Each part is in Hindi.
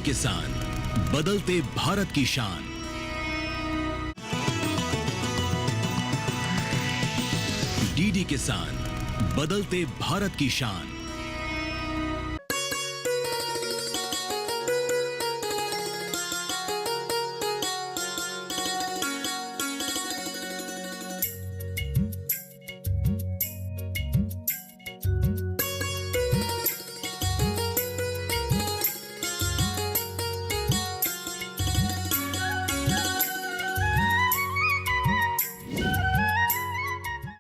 किसान, बदलते भारत की शान। डीडी किसान, बदलते भारत की शान।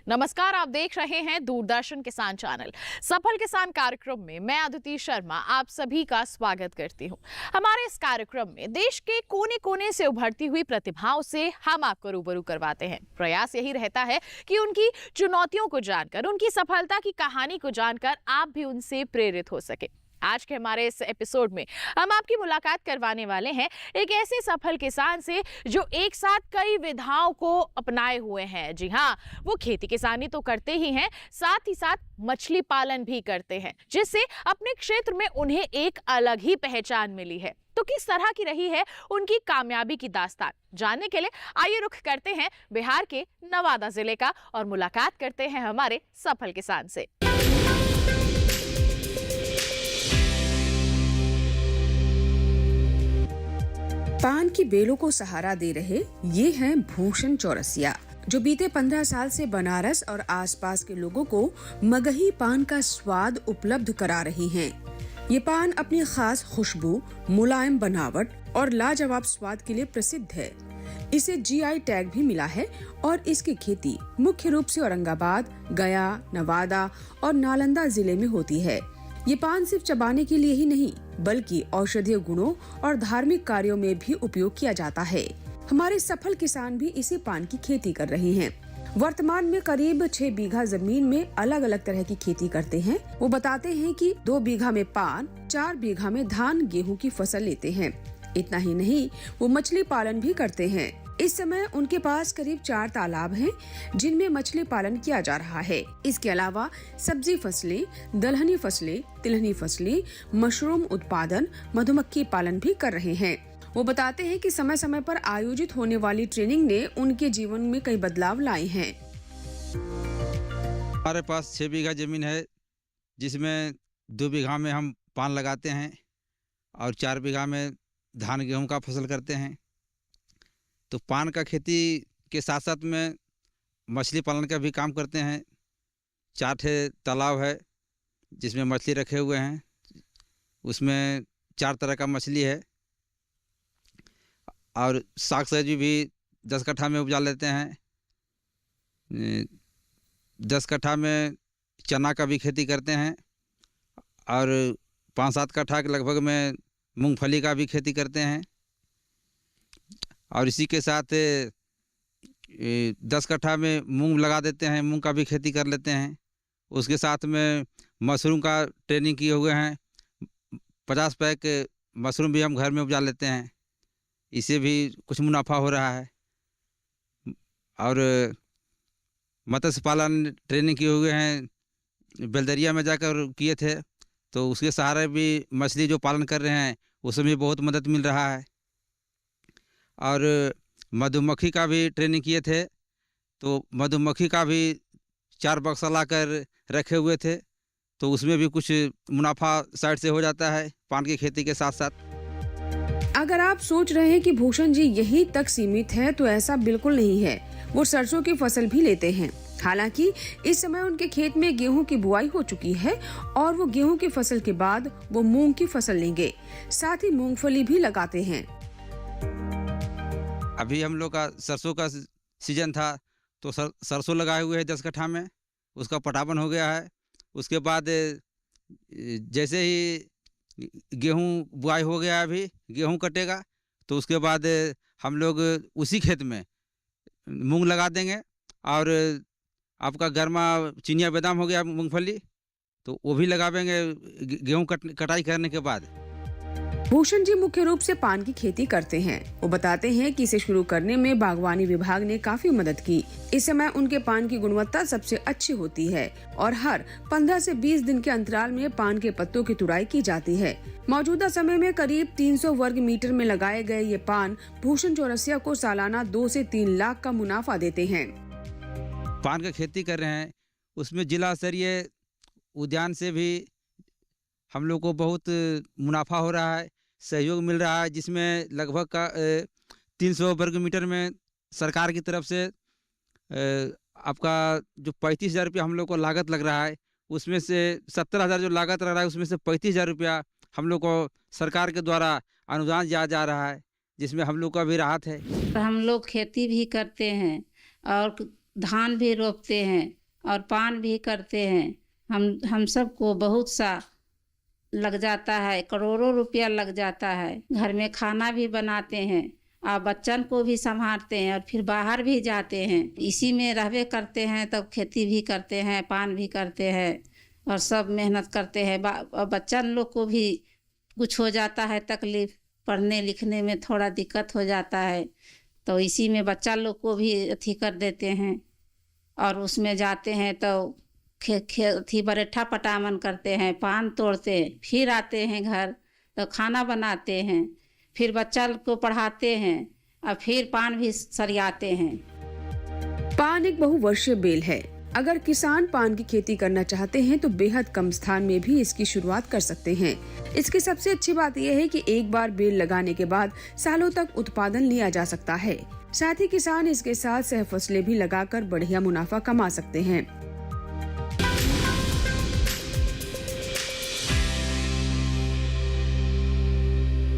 नमस्कार, आप देख रहे हैं दूरदर्शन किसान चैनल। सफल किसान कार्यक्रम में मैं अदिति शर्मा आप सभी का स्वागत करती हूं। हमारे इस कार्यक्रम में देश के कोने कोने से उभरती हुई प्रतिभाओं से हम आपको रूबरू करवाते हैं। प्रयास यही रहता है कि उनकी चुनौतियों को जानकर, उनकी सफलता की कहानी को जानकर आप भी उनसे प्रेरित हो सके। आज के हमारे इस एपिसोड में हम आपकी मुलाकात करवाने वाले हैं एक ऐसे सफल किसान से जो एक साथ कई विधाओं को अपनाए हुए हैं। जी हाँ, वो खेती किसानी तो करते ही हैं, साथ ही साथ मछली पालन भी करते हैं, जिससे अपने क्षेत्र में उन्हें एक अलग ही पहचान मिली है। तो किस तरह की रही है उनकी कामयाबी की दास्तान, जानने के लिए आइए रुख करते हैं बिहार के नवादा जिले का और मुलाकात करते हैं हमारे सफल किसान से। पान की बेलों को सहारा दे रहे ये हैं भूषण चौरसिया, जो बीते 15 साल से बनारस और आसपास के लोगों को मगही पान का स्वाद उपलब्ध करा रही हैं। ये पान अपनी खास खुशबू, मुलायम बनावट और लाजवाब स्वाद के लिए प्रसिद्ध है। इसे जीआई टैग भी मिला है और इसकी खेती मुख्य रूप से औरंगाबाद, गया, नवादा और नालंदा जिले में होती है। ये पान सिर्फ चबाने के लिए ही नहीं, बल्कि औषधीय गुणों और धार्मिक कार्यों में भी उपयोग किया जाता है। हमारे सफल किसान भी इसी पान की खेती कर रहे हैं। वर्तमान में करीब 6 बीघा जमीन में अलग अलग तरह की खेती करते हैं। वो बताते हैं कि 2 बीघा में पान, 4 बीघा में धान, गेहूं की फसल लेते हैं। इतना ही नहीं, वो मछली पालन भी करते हैं। इस समय उनके पास करीब 4 तालाब हैं, जिनमें मछली पालन किया जा रहा है। इसके अलावा सब्जी फसलें, दलहनी फसलें, तिलहनी फसलें, मशरूम उत्पादन, मधुमक्खी पालन भी कर रहे हैं। वो बताते हैं कि समय समय पर आयोजित होने वाली ट्रेनिंग ने उनके जीवन में कई बदलाव लाए हैं। हमारे पास 6 बीघा जमीन है, जिसमें 2 बीघा में हम पान लगाते हैं और 4 बीघा में धान गेहूं का फसल करते हैं। तो पान का खेती के साथ साथ में मछली पालन का भी काम करते हैं। 4 ठे तालाब है जिसमें मछली रखे हुए हैं। उसमें 4 तरह का मछली है और साग सब्जी भी 10 कट्ठा में उपजा लेते हैं। 10 कट्ठा में चना का भी खेती करते हैं और 5-7 कट्ठा के लगभग में मूंगफली का भी खेती करते हैं। और इसी के साथ 10 कट्ठा में मूंग लगा देते हैं, मूंग का भी खेती कर लेते हैं। उसके साथ में मशरूम का ट्रेनिंग किए हुए हैं। 50 पैक मशरूम भी हम घर में उपजा लेते हैं। इससे भी कुछ मुनाफा हो रहा है। और मत्स्य पालन ट्रेनिंग किए हुए हैं, बेलदरिया में जाकर किए थे, तो उसके सहारे भी मछली जो पालन कर रहे हैं उसमें भी बहुत मदद मिल रहा है। और मधुमक्खी का भी ट्रेनिंग किए थे, तो मधुमक्खी का भी 4 बक्सा ला कर रखे हुए थे, तो उसमें भी कुछ मुनाफा साइड से हो जाता है पान की खेती के साथ साथ। अगर आप सोच रहे हैं कि भूषण जी यही तक सीमित है, तो ऐसा बिल्कुल नहीं है। वो सरसों की फसल भी लेते हैं। हालांकि इस समय उनके खेत में गेहूं की बुआई हो चुकी है और वो गेहूं की फसल के बाद वो मूंग की फसल लेंगे। साथ ही मूंगफली भी लगाते हैं। अभी हम लोग का सरसों का सीजन था, तो सरसों लगाए हुए हैं 10 कट्ठा में। उसका पटावन हो गया है। उसके बाद जैसे ही गेहूं बुआई हो गया, अभी गेहूं कटेगा, तो उसके बाद हम लोग उसी खेत में मूंग लगा देंगे। और आपका गर्मा चिनिया बादाम हो गया, मूंगफली, तो वो भी लगावेंगे गेहूं कटाई करने के बाद। भूषण जी मुख्य रूप से पान की खेती करते हैं। वो बताते हैं कि इसे शुरू करने में बागवानी विभाग ने काफी मदद की। इस समय उनके पान की गुणवत्ता सबसे अच्छी होती है और हर 15 से 20 दिन के अंतराल में पान के पत्तों की तुड़ाई की जाती है। मौजूदा समय में करीब 300 वर्ग मीटर में लगाए गए ये पान भूषण चौरसिया को सालाना 2 से 3 लाख का मुनाफा देते हैं। पान का खेती कर रहे हैं, उसमें जिला स्तरीय उद्यान से भी हम लोग को बहुत मुनाफा हो रहा है, सहयोग मिल रहा है, जिसमें लगभग का 300 वर्ग मीटर में सरकार की तरफ से आपका जो 35,000 रुपया हम लोग को लागत लग रहा है, उसमें से 70,000 जो लागत लग रहा है उसमें से 35,000 रुपया हम लोग को सरकार के द्वारा अनुदान दिया जा रहा है, जिसमें हम लोग का भी राहत है। हम लोग खेती भी करते हैं और धान भी रोपते हैं और पान भी करते हैं। हम सबको बहुत सा लग जाता है, करोड़ों रुपया लग जाता है। घर में खाना भी बनाते हैं और बच्चन को भी संभालते हैं और फिर बाहर भी जाते हैं। इसी में रहबे करते हैं, तब खेती भी करते हैं, पान भी करते हैं और सब मेहनत करते हैं। बच्चन लोग को भी कुछ हो जाता है तकलीफ, पढ़ने लिखने में थोड़ा दिक्कत हो जाता है, तो इसी में बच्चा लोग को भी अथी कर देते हैं और उसमें जाते हैं तो थी बरेठा पटामन करते हैं, पान तोड़ते हैं, फिर आते हैं घर तो खाना बनाते हैं, फिर बच्चा को पढ़ाते हैं और फिर पान भी सरियाते हैं। पान एक बहुवर्षीय बेल है। अगर किसान पान की खेती करना चाहते हैं तो बेहद कम स्थान में भी इसकी शुरुआत कर सकते हैं। इसकी सबसे अच्छी बात यह है कि एक बार बेल लगाने के बाद सालों तक उत्पादन लिया जा सकता है। साथ ही किसान इसके साथ सह फसलें भी लगाकर बढ़िया मुनाफा कमा सकते हैं।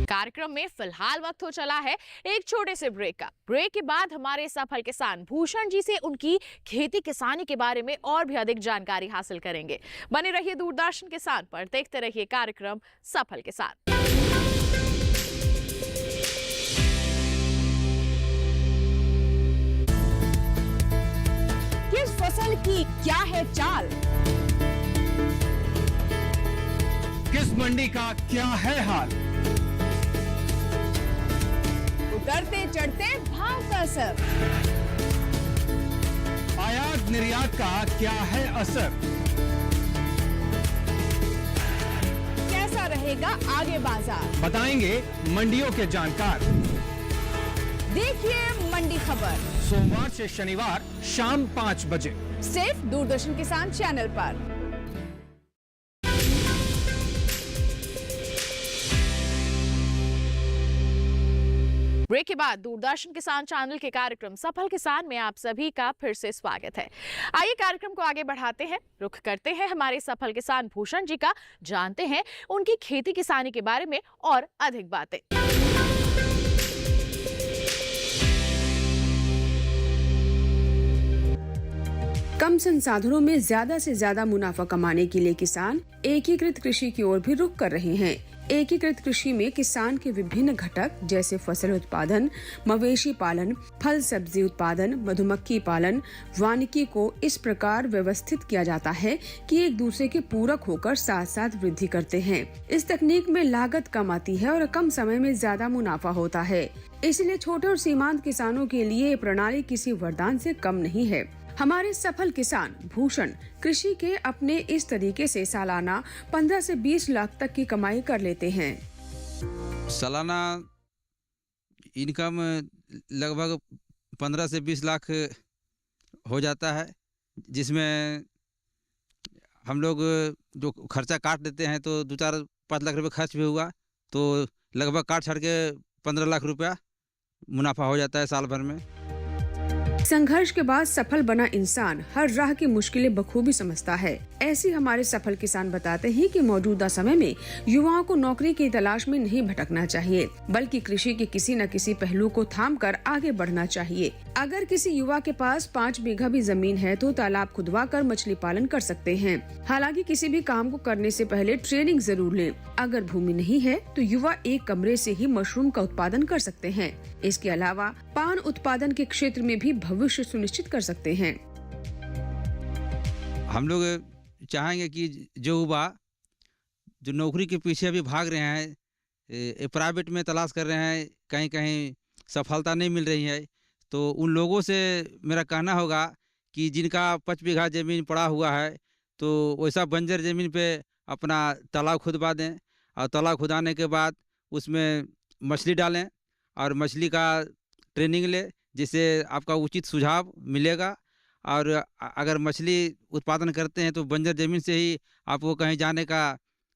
कार्यक्रम में फिलहाल वक्त हो चला है एक छोटे से ब्रेक का। ब्रेक के बाद हमारे सफल किसान भूषण जी से उनकी खेती किसानी के बारे में और भी अधिक जानकारी हासिल करेंगे। बने रहिए दूरदर्शन किसान पर, देखते रहिए कार्यक्रम सफल किसान। किस फसल की क्या है चाल, किस मंडी का क्या है हाल, उतरते चढ़ते भाव का असर, आयात निर्यात का क्या है असर, कैसा रहेगा आगे बाजार, बताएंगे मंडियों के जानकार। देखिए मंडी खबर सोमवार से शनिवार शाम 5 बजे सिर्फ दूरदर्शन किसान चैनल पर। ब्रेक के बाद दूरदर्शन किसान चैनल के कार्यक्रम सफल किसान में आप सभी का फिर से स्वागत है। आइए कार्यक्रम को आगे बढ़ाते हैं, रुख करते हैं हमारे सफल किसान भूषण जी का, जानते हैं उनकी खेती किसानी के बारे में और अधिक बातें। कम संसाधनों में ज्यादा से ज्यादा मुनाफा कमाने के लिए किसान एकीकृत कृषि की ओर भी रुख कर रहे हैं। एकीकृत कृषि में किसान के विभिन्न घटक जैसे फसल उत्पादन, मवेशी पालन, फल सब्जी उत्पादन, मधुमक्खी पालन, वानिकी को इस प्रकार व्यवस्थित किया जाता है कि एक दूसरे के पूरक होकर साथ साथ वृद्धि करते हैं। इस तकनीक में लागत कम आती है और कम समय में ज्यादा मुनाफा होता है। इसलिए छोटे और सीमांत किसानों के लिए ये प्रणाली किसी वरदान से कम नहीं है। हमारे सफल किसान भूषण कृषि के अपने इस तरीके से सालाना 15 से 20 लाख तक की कमाई कर लेते हैं। सालाना इनकम लगभग 15 से 20 लाख हो जाता है, जिसमें हम लोग जो खर्चा काट देते हैं तो 2-4-5 लाख रुपए खर्च भी हुआ तो लगभग काट छाड़ के 15 लाख रुपया मुनाफा हो जाता है साल भर में। संघर्ष के बाद सफल बना इंसान हर राह की मुश्किलें बखूबी समझता है। ऐसे हमारे सफल किसान बताते हैं कि मौजूदा समय में युवाओं को नौकरी की तलाश में नहीं भटकना चाहिए, बल्कि कृषि के किसी न किसी पहलू को थामकर आगे बढ़ना चाहिए। अगर किसी युवा के पास 5 बीघा भी जमीन है तो तालाब खुदवा कर मछली पालन कर सकते हैं। हालांकि किसी भी काम को करने से पहले ट्रेनिंग जरूर लें। अगर भूमि नहीं है तो युवा एक कमरे से ही मशरूम का उत्पादन कर सकते हैं। इसके अलावा पान उत्पादन के क्षेत्र में भी भविष्य सुनिश्चित कर सकते हैं। हम लोग चाहेंगे कि जो युवा जो नौकरी के पीछे अभी भाग रहे हैं, प्राइवेट में तलाश कर रहे हैं, कहीं कहीं सफलता नहीं मिल रही है। तो उन लोगों से मेरा कहना होगा कि जिनका 5 बीघा ज़मीन पड़ा हुआ है, तो वैसा बंजर ज़मीन पे अपना तालाब खुदवा दें, और तालाब खुदाने के बाद उसमें मछली डालें और मछली का ट्रेनिंग लें, जिससे आपका उचित सुझाव मिलेगा। और अगर मछली उत्पादन करते हैं तो बंजर ज़मीन से ही आपको कहीं जाने का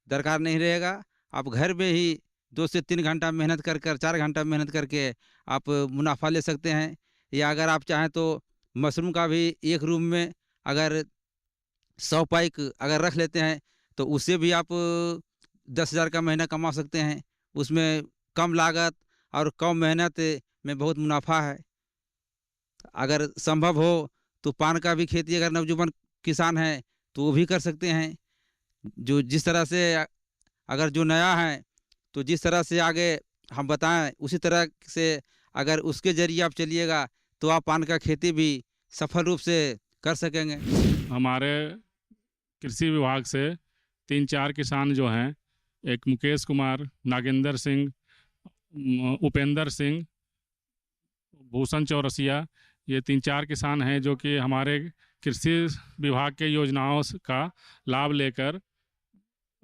दरकार नहीं रहेगा। आप घर में ही 2 से 3 घंटा मेहनत कर 4 घंटा मेहनत करके आप मुनाफा ले सकते हैं। या अगर आप चाहें तो मशरूम का भी एक रूम में अगर 100 पाइक अगर रख लेते हैं तो उससे भी आप 10,000 का महीना कमा सकते हैं। उसमें कम लागत और कम मेहनत में बहुत मुनाफा है। अगर संभव हो तो पान का भी खेती अगर नौजवान किसान हैं तो वो भी कर सकते हैं। जो जिस तरह से अगर जो नया है तो जिस तरह से आगे हम बताएं उसी तरह से अगर उसके ज़रिए आप चलिएगा तो आप पान का खेती भी सफल रूप से कर सकेंगे। हमारे कृषि विभाग से 3-4 किसान जो हैं, एक मुकेश कुमार, नागेंद्र सिंह, उपेंद्र सिंह, भूषण चौरसिया, ये 3-4 किसान हैं जो कि हमारे कृषि विभाग के योजनाओं का लाभ लेकर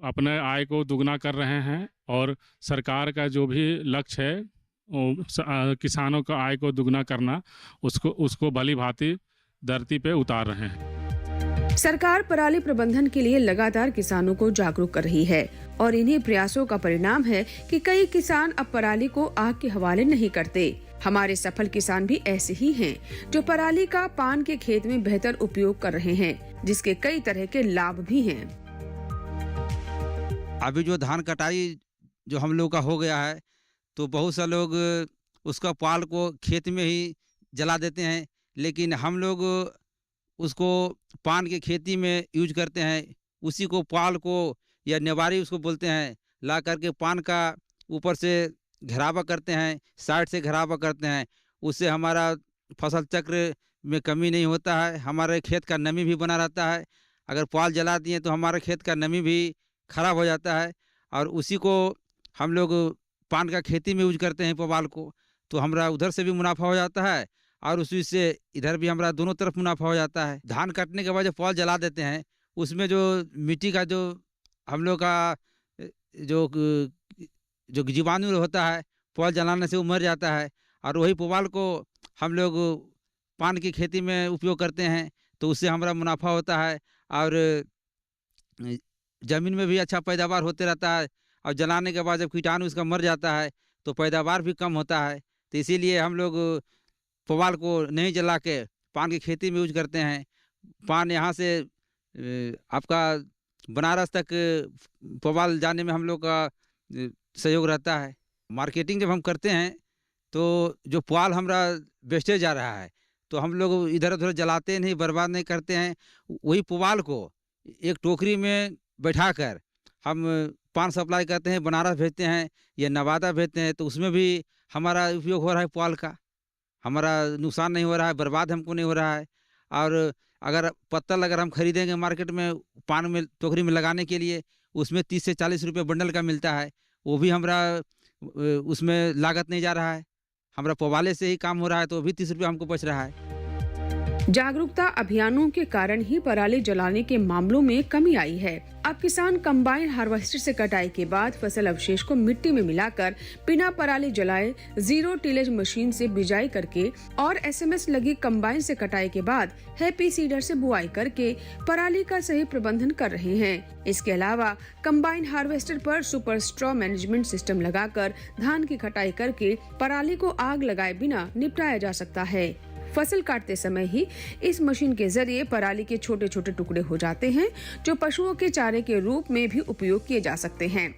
अपने आय को दुगना कर रहे हैं। और सरकार का जो भी लक्ष्य है किसानों का आय को दुगना करना, उसको भली भांति धरती पे उतार रहे हैं। सरकार पराली प्रबंधन के लिए लगातार किसानों को जागरूक कर रही है और इन्हीं प्रयासों का परिणाम है कि कई किसान अब पराली को आग के हवाले नहीं करते। हमारे सफल किसान भी ऐसे ही हैं, जो पराली का पान के खेत में बेहतर उपयोग कर रहे हैं, जिसके कई तरह के लाभ भी हैं। अभी जो धान कटाई जो हम लोग का हो गया है तो बहुत सा लोग उसका पाल को खेत में ही जला देते हैं, लेकिन हम लोग उसको पान की खेती में यूज करते हैं। उसी को पाल को या नेवारी उसको बोलते हैं, ला करके पान का ऊपर से घेरावा करते हैं, साइड से घेरावा करते हैं। उससे हमारा फसल चक्र में कमी नहीं होता है, हमारे खेत का नमी भी बना रहता है। अगर पाल जला दिए तो हमारे खेत का नमी भी खराब हो जाता है, और उसी को हम लोग पान का खेती में यूज करते हैं पुआल को, तो हमारा उधर से भी मुनाफा हो जाता है और उसी से इधर भी हमारा दोनों तरफ मुनाफा हो जाता है। धान काटने के बाद जो पुआल जला देते हैं उसमें जो मिट्टी का जो हम लोग का जो जीवाणु होता है पुआल जलाने से वो मर जाता है, और वही पुआल को हम लोग पान की खेती में उपयोग करते हैं, तो उससे हमारा मुनाफा होता है और ज़मीन में भी अच्छा पैदावार होते रहता है। और जलाने के बाद जब कीटाणु उसका मर जाता है तो पैदावार भी कम होता है। तो इसीलिए हम लोग पुआल को नहीं जला के पान की खेती में यूज करते हैं। पान यहाँ से आपका बनारस तक पुआल जाने में हम लोग का सहयोग रहता है। मार्केटिंग जब हम करते हैं तो जो पुआल हमारा बेचते जा रहा है तो हम लोग इधर उधर जलाते नहीं, बर्बाद नहीं करते हैं। वही पुआल को एक टोकरी में बैठाकर हम पान सप्लाई करते हैं, बनारस भेजते हैं या नवादा भेजते हैं, तो उसमें भी हमारा उपयोग हो रहा है। पुआल का हमारा नुकसान नहीं हो रहा है, बर्बाद हमको नहीं हो रहा है। और अगर पत्तल अगर हम खरीदेंगे मार्केट में पान में टोकरी में लगाने के लिए, उसमें 30 से 40 रुपये बंडल का मिलता है, वो भी हमारा उसमें लागत नहीं जा रहा है। हमारा पुआले से ही काम हो रहा है, तो भी 30 रुपये हमको बच रहा है। जागरूकता अभियानों के कारण ही पराली जलाने के मामलों में कमी आई है। अब किसान कंबाइन हार्वेस्टर से कटाई के बाद फसल अवशेष को मिट्टी में मिलाकर बिना पराली जलाए जीरो टिलेज मशीन से बिजाई करके और SMS लगी कंबाइन से कटाई के बाद हैप्पी सीडर से बुआई करके पराली का सही प्रबंधन कर रहे हैं। इसके अलावा कंबाइन हार्वेस्टर पर सुपर स्ट्रॉ मैनेजमेंट सिस्टम लगाकर धान की कटाई करके पराली को आग लगाए बिना निपटाया जा सकता है। फसल काटते समय ही इस मशीन के जरिए पराली के छोटे छोटे टुकड़े हो जाते हैं, जो पशुओं के चारे के रूप में भी उपयोग किए जा सकते हैं।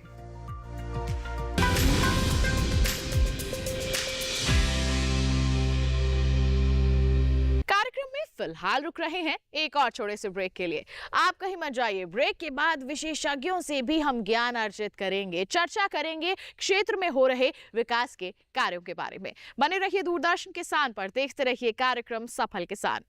कार्यक्रम में फिलहाल रुक रहे हैं एक और छोटे से ब्रेक के लिए। आप कहीं मत जाइए। ब्रेक के बाद विशेषज्ञों से भी हम ज्ञान अर्जित करेंगे, चर्चा करेंगे क्षेत्र में हो रहे विकास के कार्यों के बारे में। बने रहिए दूरदर्शन किसान पर, देखते रहिए कार्यक्रम सफल किसान।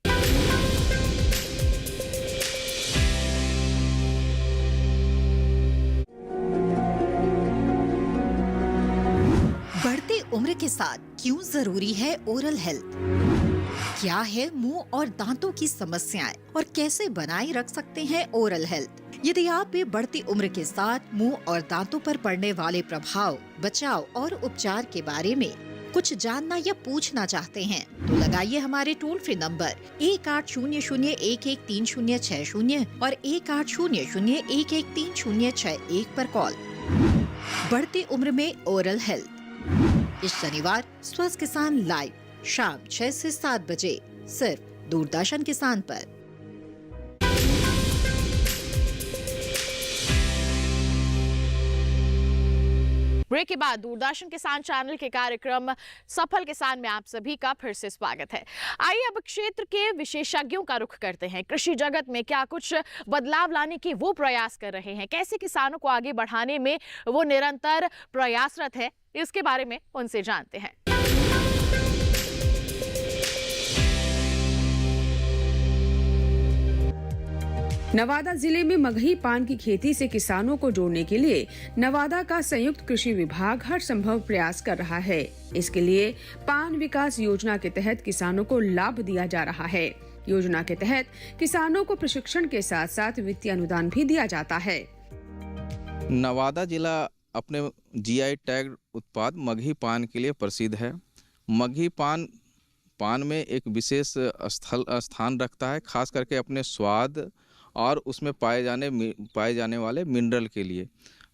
उम्र के साथ क्यों जरूरी है ओरल हेल्थ? क्या है मुंह और दांतों की समस्याएं और कैसे बनाए रख सकते हैं ओरल हेल्थ? यदि आप भी बढ़ती उम्र के साथ मुंह और दांतों पर पड़ने वाले प्रभाव, बचाव और उपचार के बारे में कुछ जानना या पूछना चाहते हैं तो लगाइए हमारे टोल फ्री नंबर 1800113060 और 1800113061 पर कॉल। बढ़ती उम्र में ओरल हेल्थ। इस शनिवार स्वस्थ किसान लाइव शाम 6 से 7 बजे सिर्फ दूरदर्शन किसान पर। ब्रेक के बाद दूरदर्शन किसान चैनल के कार्यक्रम सफल किसान में आप सभी का फिर से स्वागत है। आइए अब क्षेत्र के विशेषज्ञों का रुख करते हैं। कृषि जगत में क्या कुछ बदलाव लाने के वो प्रयास कर रहे हैं, कैसे किसानों को आगे बढ़ाने में वो निरंतर प्रयासरत है, इसके बारे में उनसे जानते हैं। नवादा जिले में मगही पान की खेती से किसानों को जोड़ने के लिए नवादा का संयुक्त कृषि विभाग हर संभव प्रयास कर रहा है। इसके लिए पान विकास योजना के तहत किसानों को लाभ दिया जा रहा है। योजना के तहत किसानों को प्रशिक्षण के साथ साथ वित्तीय अनुदान भी दिया जाता है। नवादा जिला अपने जीआई टैग उत्पाद मगही पान के लिए प्रसिद्ध है। मगही पान में एक विशेष स्थान रखता है, खास करके अपने स्वाद और उसमें पाए जाने वाले मिनरल के लिए।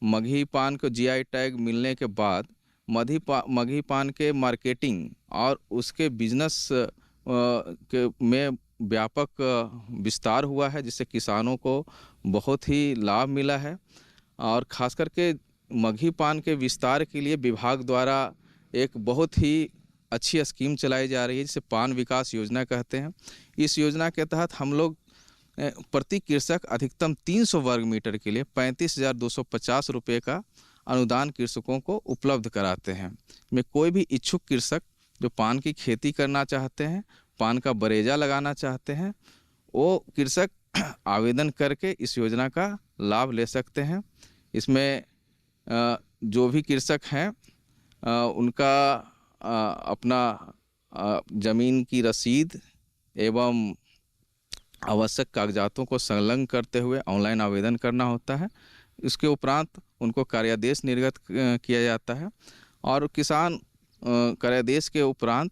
मगही पान को जीआई टैग मिलने के बाद मगही पान के मार्केटिंग और उसके बिजनेस में व्यापक विस्तार हुआ है, जिससे किसानों को बहुत ही लाभ मिला है। और खास करके मगही पान के विस्तार के लिए विभाग द्वारा एक बहुत ही अच्छी स्कीम चलाई जा रही है, जिसे पान विकास योजना कहते हैं। इस योजना के तहत हम लोग प्रति कृषक अधिकतम 300 वर्ग मीटर के लिए 35,250 रुपये का अनुदान कृषकों को उपलब्ध कराते हैं। में कोई भी इच्छुक कृषक जो पान की खेती करना चाहते हैं, पान का बरेजा लगाना चाहते हैं, वो कृषक आवेदन करके इस योजना का लाभ ले सकते हैं। इसमें जो भी कृषक हैं उनका अपना ज़मीन की रसीद एवं आवश्यक कागजातों को संलग्न करते हुए ऑनलाइन आवेदन करना होता है। इसके उपरांत उनको कार्यादेश निर्गत किया जाता है और किसान कार्यादेश के उपरांत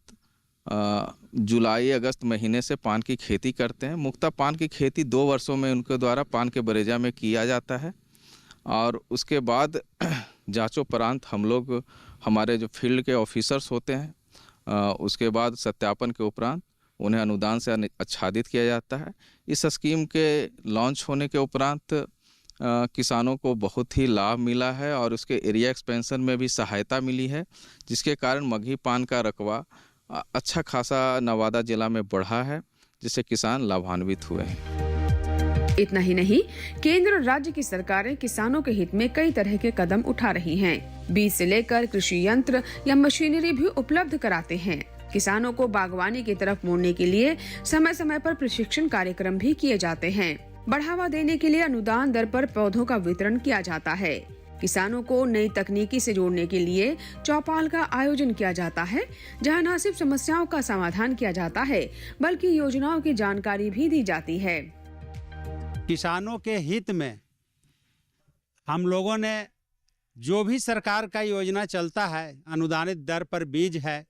जुलाई अगस्त महीने से पान की खेती करते हैं। मुख्यतः पान की खेती 2 वर्षों में उनके द्वारा पान के बरेजा में किया जाता है और उसके बाद जांचोपरांत हम लोग हमारे जो फील्ड के ऑफिसर्स होते हैं उसके बाद सत्यापन के उपरांत उन्हें अनुदान से आच्छादित किया जाता है। इस स्कीम के लॉन्च होने के उपरांत किसानों को बहुत ही लाभ मिला है और उसके एरिया एक्सपेंशन में भी सहायता मिली है, जिसके कारण मगही पान का रकबा अच्छा खासा नवादा जिला में बढ़ा है, जिससे किसान लाभान्वित हुए हैं। इतना ही नहीं, केंद्र और राज्य की सरकारें किसानों के हित में कई तरह के कदम उठा रही हैं। बीज से लेकर कृषि यंत्र या मशीनरी भी उपलब्ध कराते हैं। किसानों को बागवानी की तरफ मोड़ने के लिए समय समय पर प्रशिक्षण कार्यक्रम भी किए जाते हैं। बढ़ावा देने के लिए अनुदान दर पर पौधों का वितरण किया जाता है। किसानों को नई तकनीकी से जोड़ने के लिए चौपाल का आयोजन किया जाता है, जहां न सिर्फ समस्याओं का समाधान किया जाता है बल्कि योजनाओं की जानकारी भी दी जाती है। किसानों के हित में हम लोगों ने जो भी सरकार का योजना चलता है, अनुदानित दर पर बीज है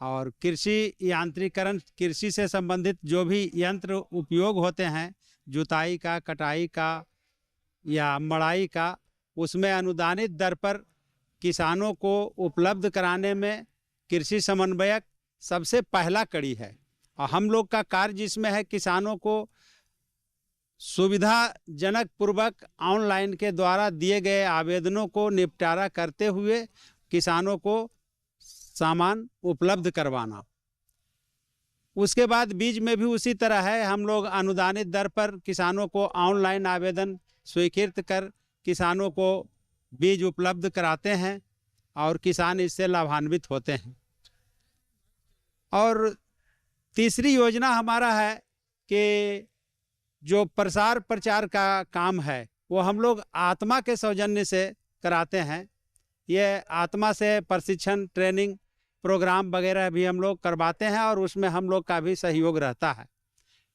और कृषि यांत्रिकरण, कृषि से संबंधित जो भी यंत्र उपयोग होते हैं, जुताई का, कटाई का या मड़ाई का, उसमें अनुदानित दर पर किसानों को उपलब्ध कराने में कृषि समन्वयक सबसे पहला कड़ी है। और हम लोग का कार्य जिसमें है किसानों को सुविधाजनक पूर्वक ऑनलाइन के द्वारा दिए गए आवेदनों को निपटारा करते हुए किसानों को सामान उपलब्ध करवाना। उसके बाद बीज में भी उसी तरह है, हम लोग अनुदानित दर पर किसानों को ऑनलाइन आवेदन स्वीकृत कर किसानों को बीज उपलब्ध कराते हैं और किसान इससे लाभान्वित होते हैं। और तीसरी योजना हमारा है कि जो प्रसार प्रचार का काम है वो हम लोग आत्मा के सौजन्य से कराते हैं। ये आत्मा से प्रशिक्षण ट्रेनिंग प्रोग्राम वगैरह भी हम लोग करवाते हैं और उसमें हम लोग का भी सहयोग रहता है।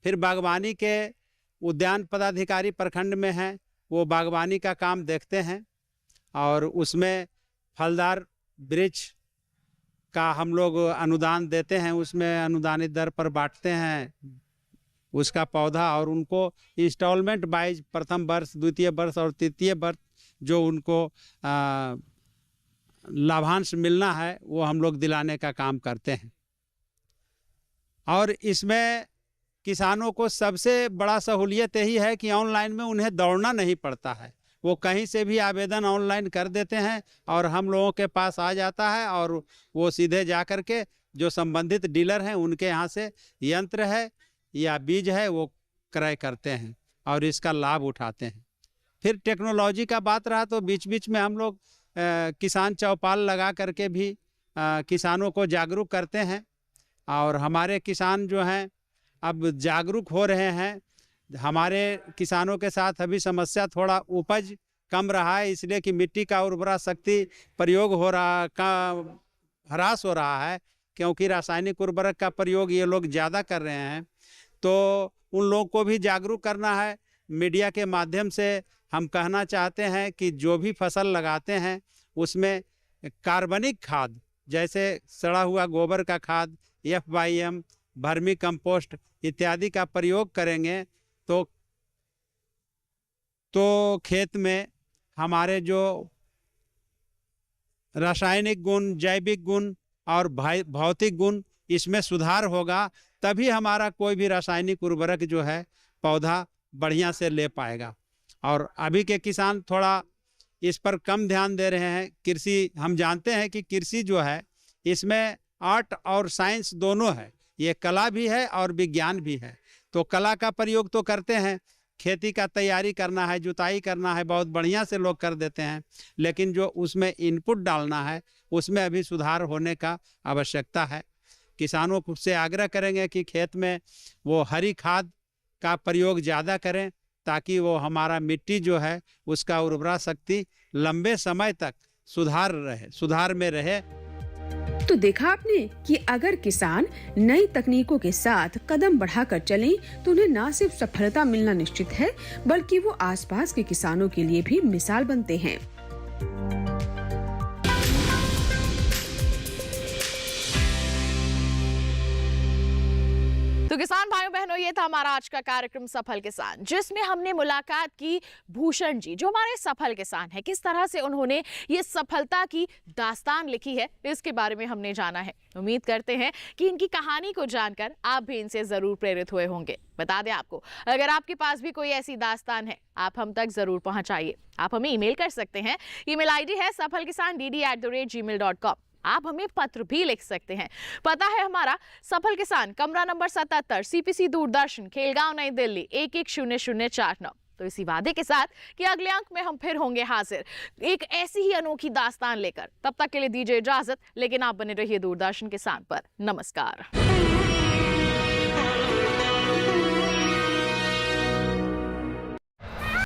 फिर बागवानी के उद्यान पदाधिकारी प्रखंड में हैं, वो बागवानी का काम देखते हैं और उसमें फलदार वृक्ष का हम लोग अनुदान देते हैं, उसमें अनुदानित दर पर बांटते हैं उसका पौधा और उनको इंस्टॉलमेंट वाइज प्रथम वर्ष, द्वितीय वर्ष और तृतीय वर्ष जो उनको लाभांश मिलना है वो हम लोग दिलाने का काम करते हैं। और इसमें किसानों को सबसे बड़ा सहूलियत यही है कि ऑनलाइन में उन्हें दौड़ना नहीं पड़ता है, वो कहीं से भी आवेदन ऑनलाइन कर देते हैं और हम लोगों के पास आ जाता है और वो सीधे जा कर के जो संबंधित डीलर हैं उनके यहाँ से यंत्र है या बीज है वो क्रय करते हैं और इसका लाभ उठाते हैं। फिर टेक्नोलॉजी का बात रहा तो बीच बीच में हम लोग किसान चौपाल लगा करके भी किसानों को जागरूक करते हैं और हमारे किसान जो हैं अब जागरूक हो रहे हैं। हमारे किसानों के साथ अभी समस्या थोड़ा उपज कम रहा है, इसलिए कि मिट्टी का उर्वरा शक्ति प्रयोग हो रहा का ह्रास हो रहा है, क्योंकि रासायनिक उर्वरक का प्रयोग ये लोग ज़्यादा कर रहे हैं। तो उन लोगों को भी जागरूक करना है। मीडिया के माध्यम से हम कहना चाहते हैं कि जो भी फसल लगाते हैं उसमें कार्बनिक खाद जैसे सड़ा हुआ गोबर का खाद, FYM, वर्मी कंपोस्ट इत्यादि का प्रयोग करेंगे तो खेत में हमारे जो रासायनिक गुण, जैविक गुण और भौतिक गुण इसमें सुधार होगा, तभी हमारा कोई भी रासायनिक उर्वरक जो है पौधा बढ़िया से ले पाएगा। और अभी के किसान थोड़ा इस पर कम ध्यान दे रहे हैं। कृषि, हम जानते हैं कि कृषि जो है इसमें आर्ट और साइंस दोनों है, ये कला भी है और विज्ञान भी है। तो कला का प्रयोग तो करते हैं, खेती का तैयारी करना है, जुताई करना है, बहुत बढ़िया से लोग कर देते हैं, लेकिन जो उसमें इनपुट डालना है उसमें अभी सुधार होने का आवश्यकता है। किसानों से आग्रह करेंगे कि खेत में वो हरी खाद का प्रयोग ज़्यादा करें ताकि वो हमारा मिट्टी जो है उसका उर्वरा शक्ति लंबे समय तक सुधार में रहे। तो देखा आपने कि अगर किसान नई तकनीकों के साथ कदम बढ़ाकर चलें तो उन्हें न सिर्फ सफलता मिलना निश्चित है, बल्कि वो आसपास के किसानों के लिए भी मिसाल बनते हैं। तो किसान भाइयों बहनों, ये था हमारा आज का कार्यक्रम सफल किसान, जिसमें हमने मुलाकात की भूषण जी, जो हमारे सफल किसान हैं। किस तरह से उन्होंने ये सफलता की दास्तान लिखी है, इसके बारे में हमने जाना है। उम्मीद करते हैं कि इनकी कहानी को जानकर आप भी इनसे जरूर प्रेरित हुए होंगे। बता दें आपको, अगर आपके पास भी कोई ऐसी दास्तान है, आप हम तक जरूर पहुंचाइए। आप हमें ईमेल कर सकते हैं। ईमेल आईडी है safalkisan@gmail.com। आप हमें पत्र भी लिख सकते हैं। पता है हमारा सफल किसान, कमरा नंबर 77, CPC दूरदर्शन, खेलगांव, नई दिल्ली 110049। तो इसी वादे के साथ कि अगले अंक में हम फिर होंगे हाजिर एक ऐसी ही अनोखी दास्तान लेकर। तब तक के लिए दीजिए इजाजत, लेकिन आप बने रहिए दूरदर्शन किसान पर। नमस्कार।